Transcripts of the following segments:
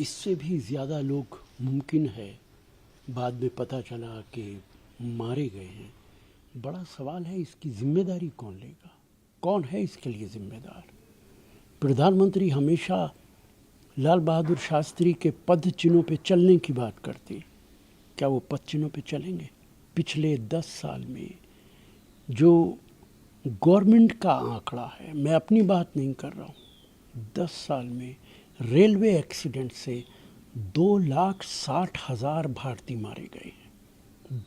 इससे भी ज़्यादा लोग मुमकिन है बाद में पता चला कि मारे गए हैं। बड़ा सवाल है, इसकी जिम्मेदारी कौन लेगा? कौन है इसके लिए जिम्मेदार? प्रधानमंत्री हमेशा लाल बहादुर शास्त्री के पद चिन्हों पे चलने की बात करते। क्या वो पद चिन्हों पे चलेंगे? पिछले 10 साल में जो गवर्नमेंट का आंकड़ा है, मैं अपनी बात नहीं कर रहा हूँ, 10 साल में रेलवे एक्सीडेंट से 2,60,000 भारतीय मारे गए हैं।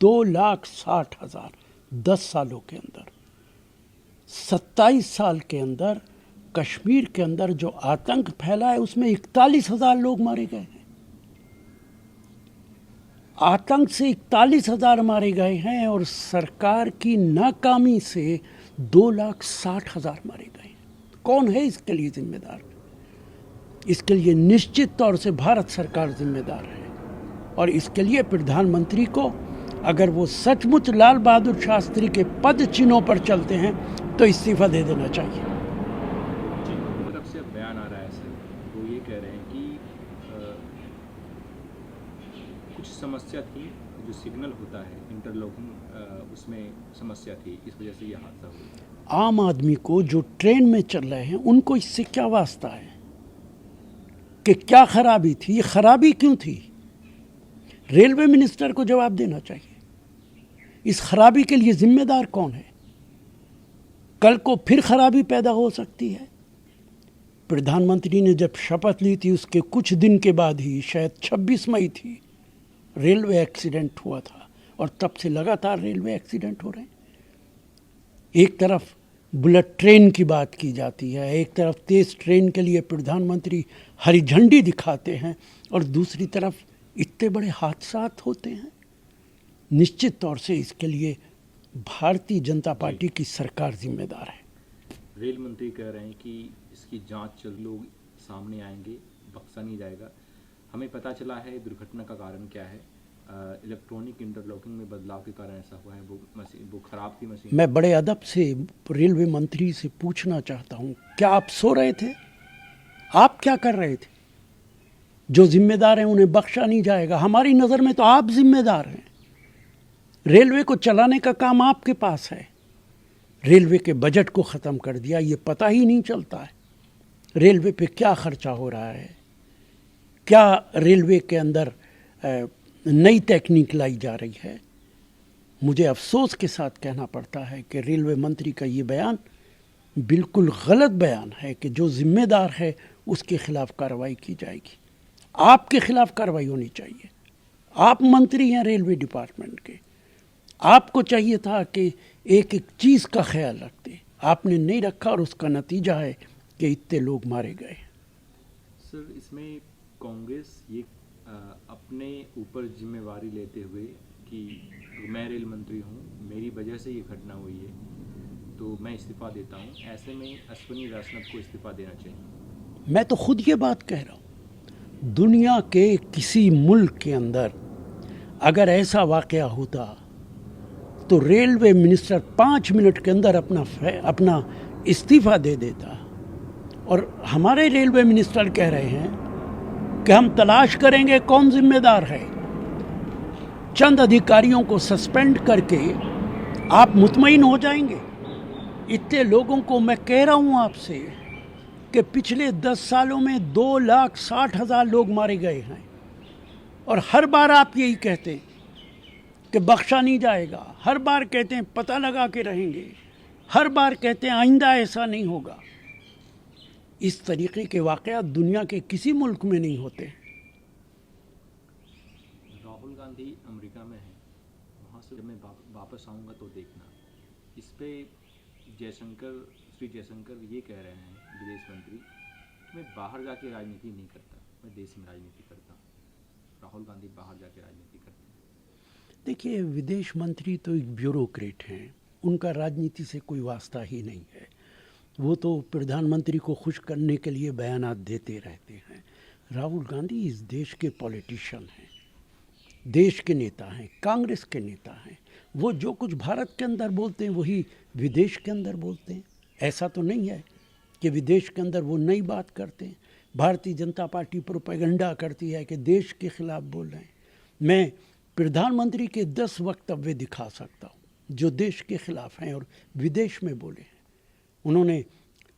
2,60,000 10 सालों के अंदर। 27 साल के अंदर कश्मीर के अंदर जो आतंक फैला है उसमें 41,000 लोग मारे गए हैं। आतंक से 41,000 मारे गए हैं और सरकार की नाकामी से 2,60,000 मारे गए हैं। कौन है इसके लिए जिम्मेदार? इसके लिए निश्चित तौर से भारत सरकार जिम्मेदार है और इसके लिए प्रधानमंत्री को, अगर वो सचमुच लाल बहादुर शास्त्री के पद चिन्हों पर चलते हैं तो इस्तीफा दे देना चाहिए। तरफ से बयान आ रहा है सर, वो ये कह रहे हैं कि कुछ समस्या थी, जो सिग्नल होता है इंटरलॉकिंग, उसमें समस्या थी, इस वजह से ये हादसा हुआ। आम आदमी को जो ट्रेन में चल रहे हैं उनको इससे क्या वास्ता है कि क्या खराबी थी? ये खराबी क्यों थी? रेलवे मिनिस्टर को जवाब देना चाहिए। इस खराबी के लिए जिम्मेदार कौन है? कल को फिर खराबी पैदा हो सकती है। प्रधानमंत्री ने जब शपथ ली थी उसके कुछ दिन के बाद ही, शायद 26 मई थी, रेलवे एक्सीडेंट हुआ था और तब से लगातार रेलवे एक्सीडेंट हो रहे हैं। एक तरफ बुलेट ट्रेन की बात की जाती है, एक तरफ तेज ट्रेन के लिए प्रधानमंत्री हरी झंडी दिखाते हैं और दूसरी तरफ इतने बड़े हादसात होते हैं। निश्चित तौर से इसके लिए भारतीय जनता पार्टी की सरकार जिम्मेदार है। रेल मंत्री कह रहे हैं कि इसकी जांच जल्द लोग सामने आएंगे, बख्शा नहीं जाएगा। हमें पता चला है दुर्घटना का कारण क्या है, इलेक्ट्रॉनिक इंटरलॉकिंग में बदलाव के कारण ऐसा हुआ है। वो खराब थी मशीन। मैं बड़े अदब से रेलवे मंत्री से पूछना चाहता हूँ, क्या आप सो रहे थे? आप क्या कर रहे थे? जो जिम्मेदार हैं उन्हें बख्शा नहीं जाएगा। हमारी नज़र में तो आप जिम्मेदार हैं। रेलवे को चलाने का काम आपके पास है। रेलवे के बजट को ख़त्म कर दिया, ये पता ही नहीं चलता है रेलवे पे क्या खर्चा हो रहा है, क्या रेलवे के अंदर नई टेक्निक लाई जा रही है। मुझे अफसोस के साथ कहना पड़ता है कि रेलवे मंत्री का ये बयान बिल्कुल गलत बयान है कि जो जिम्मेदार है उसके खिलाफ कार्रवाई की जाएगी। आपके खिलाफ कार्रवाई होनी चाहिए। आप मंत्री हैं रेलवे डिपार्टमेंट के, आपको चाहिए था कि एक एक चीज़ का ख्याल रखते। आपने नहीं रखा और उसका नतीजा है कि इतने लोग मारे गए। सर, इसमें कांग्रेस ये अपने ऊपर जिम्मेवारी लेते हुए कि मैं रेल मंत्री हूँ, मेरी वजह से ये घटना हुई है, तो मैं इस्तीफा देता हूँ, ऐसे में अश्विनी वैष्णव को इस्तीफा देना चाहिए। मैं तो खुद ये बात कह रहा हूँ, दुनिया के किसी मुल्क के अंदर अगर ऐसा वाक़या होता तो रेलवे मिनिस्टर 5 मिनट के अंदर अपना इस्तीफा दे देता। और हमारे रेलवे मिनिस्टर कह रहे हैं कि हम तलाश करेंगे कौन जिम्मेदार है। चंद अधिकारियों को सस्पेंड करके आप मुतमईन हो जाएंगे? इतने लोगों को मैं कह रहा हूँ आपसे कि पिछले 10 सालों में 2,60,000 लोग मारे गए हैं और हर बार आप यही कहते हैं कि बख्शा नहीं जाएगा, हर बार कहते हैं पता लगा के रहेंगे, हर बार कहते हैं आइंदा ऐसा नहीं होगा। इस तरीके के वाक़यात दुनिया के किसी मुल्क में नहीं होते। राहुल गांधी अमेरिका में हैं, वहाँ से जब मैं वापस आऊँगा तो देखना। इस पे श्री जयशंकर ये कह रहे हैं, विदेश मंत्री, मैं बाहर जाके राजनीति नहीं करता, मैं देश में राजनीति करता हूँ। राहुल गांधी बाहर जाके राजनीति करते हैं। देखिए, विदेश मंत्री तो एक ब्यूरोक्रेट हैं, उनका राजनीति से कोई वास्ता ही नहीं है। वो तो प्रधानमंत्री को खुश करने के लिए बयानात देते रहते हैं। राहुल गांधी इस देश के पॉलिटिशियन हैं, देश के नेता हैं, कांग्रेस के नेता हैं। वो जो कुछ भारत के अंदर बोलते हैं वही विदेश के अंदर बोलते हैं। ऐसा तो नहीं है कि विदेश के अंदर वो नई बात करते हैं। भारतीय जनता पार्टी प्रोपेगेंडा करती है कि देश के खिलाफ बोल रहे हैं। मैं प्रधानमंत्री के 10 वक्तव्य दिखा सकता हूँ जो देश के खिलाफ हैं और विदेश में बोले हैं। उन्होंने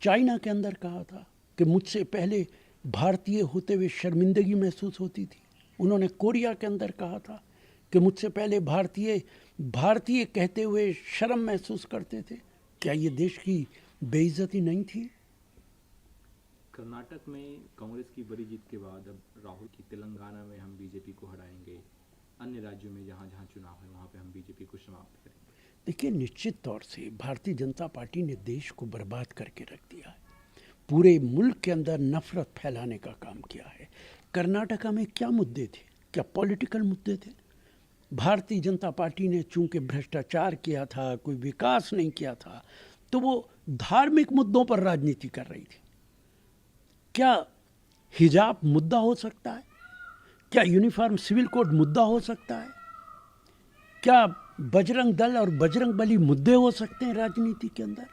चाइना के अंदर कहा था कि मुझसे पहले भारतीय होते हुए शर्मिंदगी महसूस होती थी। उन्होंने कोरिया के अंदर कहा था कि मुझसे पहले भारतीय कहते हुए शर्म महसूस करते थे। क्या ये देश की बेइज्जती नहीं थी? कर्नाटक में कांग्रेस की बड़ी जीत के बाद अब राहुल की तेलंगाना में हम बीजेपी को हराएंगे, अन्य राज्यों में जहाँ जहाँ चुनाव है वहाँ पे हम बीजेपी को समाप्त करेंगे। देखिए, निश्चित तौर से भारतीय जनता पार्टी ने देश को बर्बाद करके रख दिया है। पूरे मुल्क के अंदर नफरत फैलाने का काम किया है। कर्नाटका में क्या मुद्दे थे? क्या पॉलिटिकल मुद्दे थे? भारतीय जनता पार्टी ने चूंकि भ्रष्टाचार किया था, कोई विकास नहीं किया था, तो वो धार्मिक मुद्दों पर राजनीति कर रही थी। क्या हिजाब मुद्दा हो सकता है? क्या यूनिफॉर्म सिविल कोड मुद्दा हो सकता है? क्या बजरंग दल और बजरंग बली मुद्दे हो सकते हैं राजनीति के अंदर?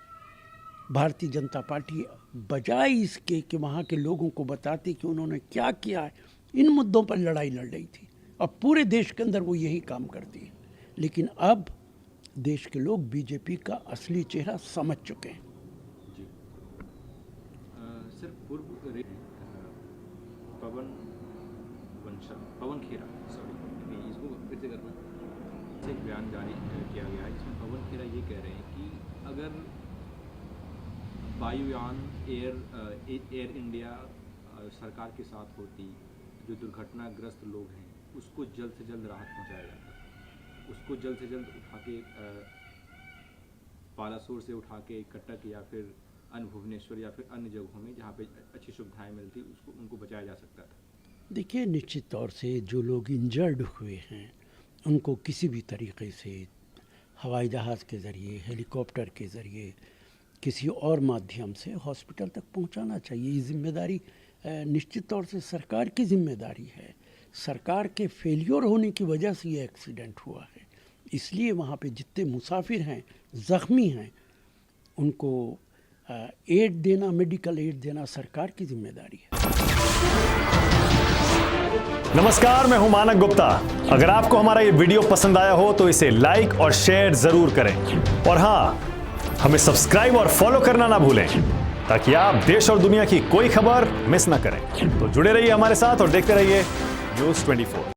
भारतीय जनता पार्टी बजाय इसके कि वहाँ के लोगों को बताती कि उन्होंने क्या किया है, इन मुद्दों पर लड़ाई लड़ रही थी। अब पूरे देश के अंदर वो यही काम करती है। लेकिन अब देश के लोग बीजेपी का असली चेहरा समझ चुके हैं। जी सर, पूर्व पवन खेरा, सॉरी इसको फिर से करना, एक बयान जारी किया गया है जिसमें पवन खेरा ये कह रहे हैं कि अगर वायुयान एयर इंडिया सरकार के साथ होती, जो दुर्घटनाग्रस्त लोग हैं उसको जल्द से जल्द राहत पहुंचाया जाता, उसको जल्द से जल्द उठा के बालासोर से उठा के कटक या फिर अन्य भुवनेश्वर या फिर अन्य जगहों में जहाँ पे अच्छी सुविधाएं मिलती उनको बचाया जा सकता था। देखिए, निश्चित तौर से जो लोग इंजर्ड हुए हैं उनको किसी भी तरीके से हवाई जहाज़ के ज़रिए, हेलीकॉप्टर के ज़रिए, किसी और माध्यम से हॉस्पिटल तक पहुंचाना चाहिए। ये जिम्मेदारी निश्चित तौर से सरकार की जिम्मेदारी है। सरकार के फेलियर होने की वजह से ये एक्सीडेंट हुआ है। इसलिए वहाँ पे जितने मुसाफिर हैं, ज़ख्मी हैं, उनको एड देना, मेडिकल एड देना सरकार की जिम्मेदारी है। नमस्कार, मैं हूं मानक गुप्ता। अगर आपको हमारा ये वीडियो पसंद आया हो तो इसे लाइक और शेयर जरूर करें, और हाँ, हमें सब्सक्राइब और फॉलो करना ना भूलें ताकि आप देश और दुनिया की कोई खबर मिस ना करें। तो जुड़े रहिए हमारे साथ और देखते रहिए News 24।